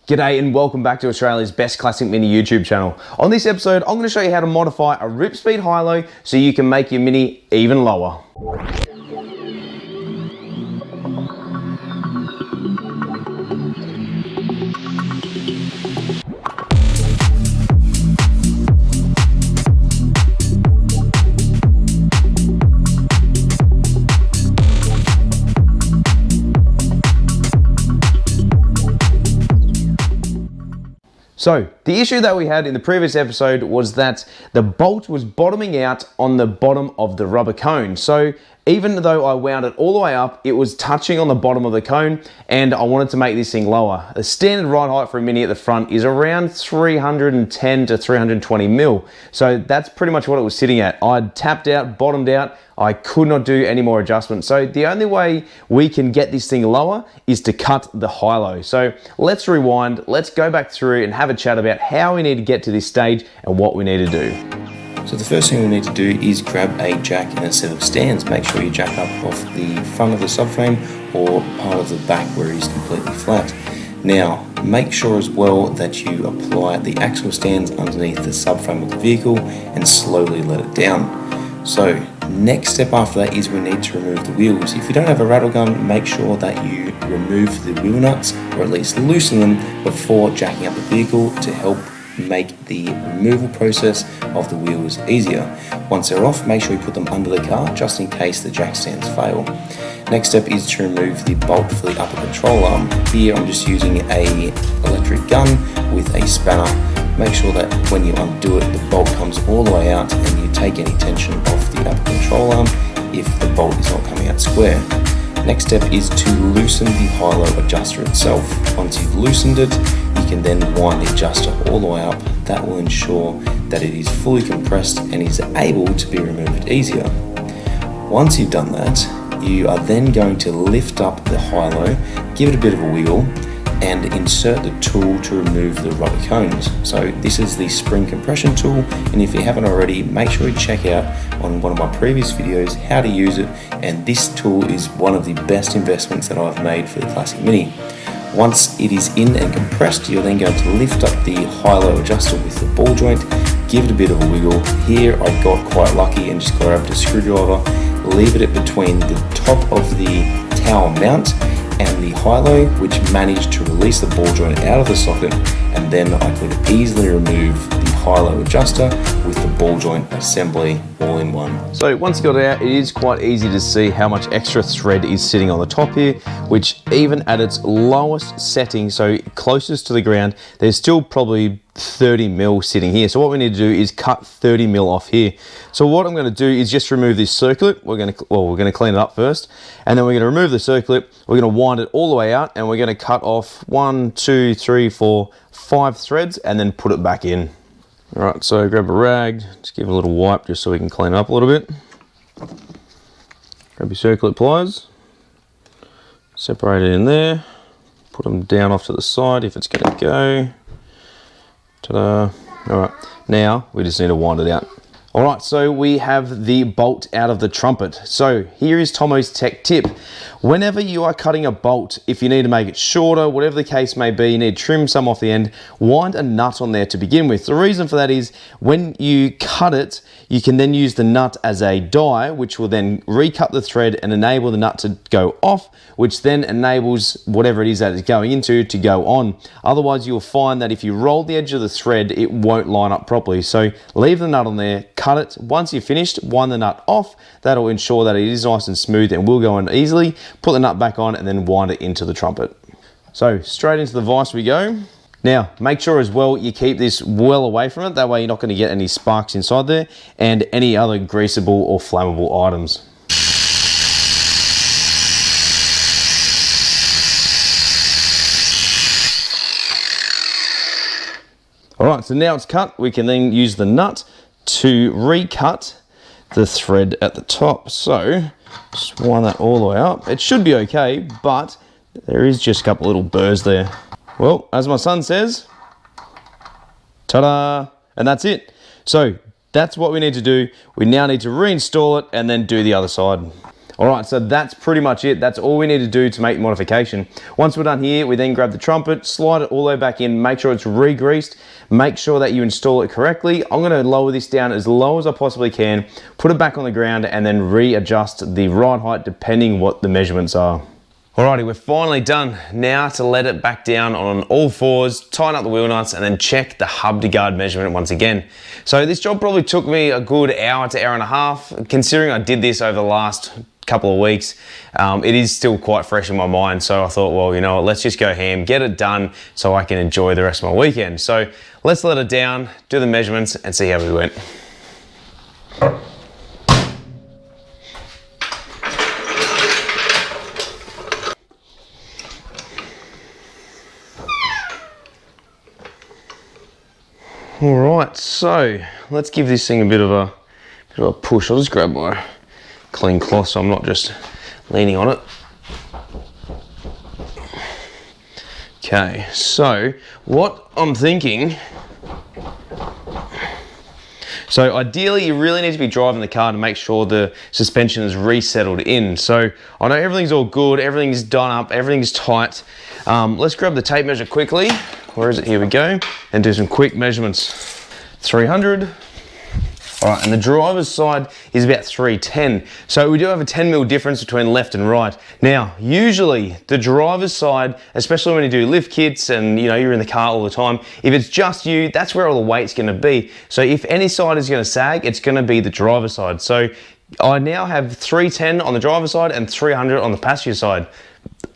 G'day and welcome back to Australia's best classic mini YouTube channel. On this episode, I'm going to show you how to modify a RIPSPEED HiLo so you can make your mini even lower. So, the issue that we had in the previous episode was that the bolt was bottoming out on the bottom of the rubber cone. So, even though I wound it all the way up, it was touching on the bottom of the cone and I wanted to make this thing lower. The standard ride height for a mini at the front is around 310 to 320 mil. So that's pretty much what it was sitting at. I'd tapped out, bottomed out, I could not do any more adjustments. So the only way we can get this thing lower is to cut the HiLo. So let's rewind, let's go back through and have a chat about how we need to get to this stage and what we need to do. So the first thing we need to do is grab a jack and a set of stands. Make sure you jack up off the front of the subframe or part of the back where it is completely flat. Now, make sure as well that you apply the axle stands underneath the subframe of the vehicle and slowly let it down. So, next step after that is we need to remove the wheels. If you don't have a rattle gun, make sure that you remove the wheel nuts or at least loosen them before jacking up the vehicle to help make the removal process of the wheels easier. Once they're off, make sure you put them under the car just in case the jack stands fail. Next step is to remove the bolt for the upper control arm. Here I'm just using a electric gun with a spanner. Make sure that when you undo it, the bolt comes all the way out and you take any tension off the upper control arm if the bolt is not coming out square. Next step is to loosen the HiLo adjuster itself. Once you've loosened it, you can then wind the adjuster all the way up. That will ensure that it is fully compressed and is able to be removed easier. Once you've done that, you are then going to lift up the HiLo, give it a bit of a wiggle, and insert the tool to remove the rubber cones. So this is the spring compression tool, and if you haven't already, make sure you check out on one of my previous videos how to use it, and this tool is one of the best investments that I've made for the Classic Mini. Once it is in and compressed, you're then going to lift up the HiLo adjuster with the ball joint, give it a bit of a wiggle. Here I got quite lucky and just grabbed a screwdriver, leave it between the top of the tower mount and the HiLo, which managed to release the ball joint out of the socket, and then I could easily remove the HiLo adjuster with the ball joint assembly all in one. So once you got it out, it is quite easy to see how much extra thread is sitting on the top here, which even at its lowest setting, so closest to the ground, there's still probably 30 mil sitting here. So what we need to do is cut 30 mil off here. So what I'm going to do is just remove this circlip. We're going to clean it up first, and then we're going to remove the circlip. We're going to wind it all the way out, and we're going to cut off 1, 2, 3, 4, 5 threads, and then put it back in. All right, so grab a rag, just give it a little wipe just so we can clean it up a little bit. Grab your circlip pliers, separate it in there, put them down off to the side if it's going to go. Ta-da. All right, now we just need to wind it out. All right, so we have the bolt out of the trumpet. So here is Tomo's tech tip. Whenever you are cutting a bolt, if you need to make it shorter, whatever the case may be, you need to trim some off the end, wind a nut on there to begin with. The reason for that is when you cut it, you can then use the nut as a die, which will then recut the thread and enable the nut to go off, which then enables whatever it is that it's going into to go on. Otherwise, you'll find that if you roll the edge of the thread, it won't line up properly. So leave the nut on there, cut it. Once you've finished, wind the nut off. That'll ensure that it is nice and smooth and will go in easily. Put the nut back on and then wind it into the trumpet. So straight into the vise we go. Now, make sure as well you keep this well away from it. That way you're not going to get any sparks inside there and any other greasable or flammable items. All right, so now it's cut. We can then use the nut to recut the thread at the top. So just wind that all the way up. It should be okay, but there is just a couple little burrs there. Well, as my son says, ta-da, and that's it. So that's what we need to do. We now need to reinstall it and then do the other side. All right, so that's pretty much it. That's all we need to do to make the modification. Once we're done here, we then grab the trumpet, slide it all the way back in, make sure it's re-greased, make sure that you install it correctly. I'm gonna lower this down as low as I possibly can, put it back on the ground, and then readjust the ride height depending what the measurements are. Alrighty, we're finally done. Now to let it back down on all fours, tighten up the wheel nuts, and then check the hub to guard measurement once again. So this job probably took me a good hour to hour and a half. Considering I did this over the last couple of weeks, it is still quite fresh in my mind. So I thought, well, you know what, let's just go ham, get it done so I can enjoy the rest of my weekend. So let's let it down, do the measurements, and see how we went. All right, so let's give this thing a bit of a push. I'll just grab my clean cloth so I'm not just leaning on it. Okay, so what I'm thinking, so ideally you really need to be driving the car to make sure the suspension is resettled in. So I know everything's all good, everything's done up, everything's tight. Let's grab the tape measure quickly. Where is it? Here we go. And do some quick measurements. 300. All right, and the driver's side is about 310. So we do have a 10 mil difference between left and right. Now, usually the driver's side, especially when you do lift kits and you're in the car all the time, if it's just you, that's where all the weight's gonna be. So if any side is gonna sag, it's gonna be the driver's side. So I now have 310 on the driver's side and 300 on the passenger side.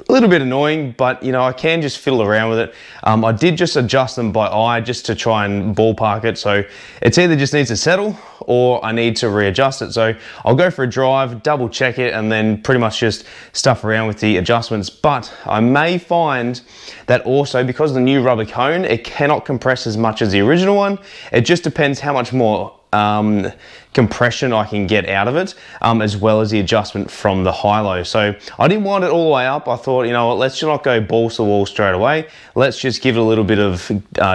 A little bit annoying, but I can just fiddle around with it. I did just adjust them by eye just to try and ballpark it. So it's either just needs to settle or I need to readjust it. So I'll go for a drive, double check it, and then pretty much just stuff around with the adjustments. But I may find that also because of the new rubber cone, it cannot compress as much as the original one. It just depends how much more compression I can get out of it, as well as the adjustment from the HiLo. So I didn't wind it all the way up. I thought, you know what, let's just not go balls to the wall straight away. Let's just give it a little bit of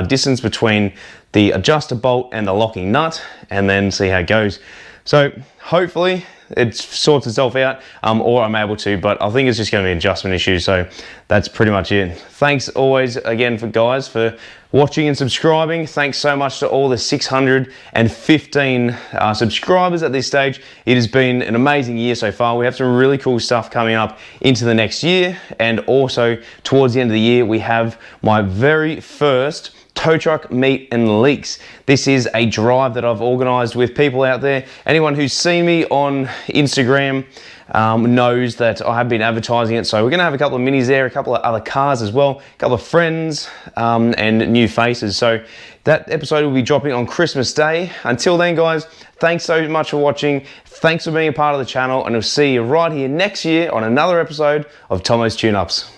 distance between the adjuster bolt and the locking nut, and then see how it goes. So hopefully it sorts itself out, or I'm able to, but I think it's just going to be an adjustment issue. So that's pretty much it. Thanks always again for watching and subscribing. Thanks so much to all the 615 subscribers at this stage. It has been an amazing year so far. We have some really cool stuff coming up into the next year, and also towards the end of the year we have my very first tow truck meet and leaks. This is a drive that I've organised with people out there. Anyone who's seen me on Instagram knows that I have been advertising it. So we're going to have a couple of minis there, a couple of other cars as well, a couple of friends and new faces. So that episode will be dropping on Christmas Day. Until then, guys, thanks so much for watching. Thanks for being a part of the channel, and we'll see you right here next year on another episode of Tomo's Tune Ups.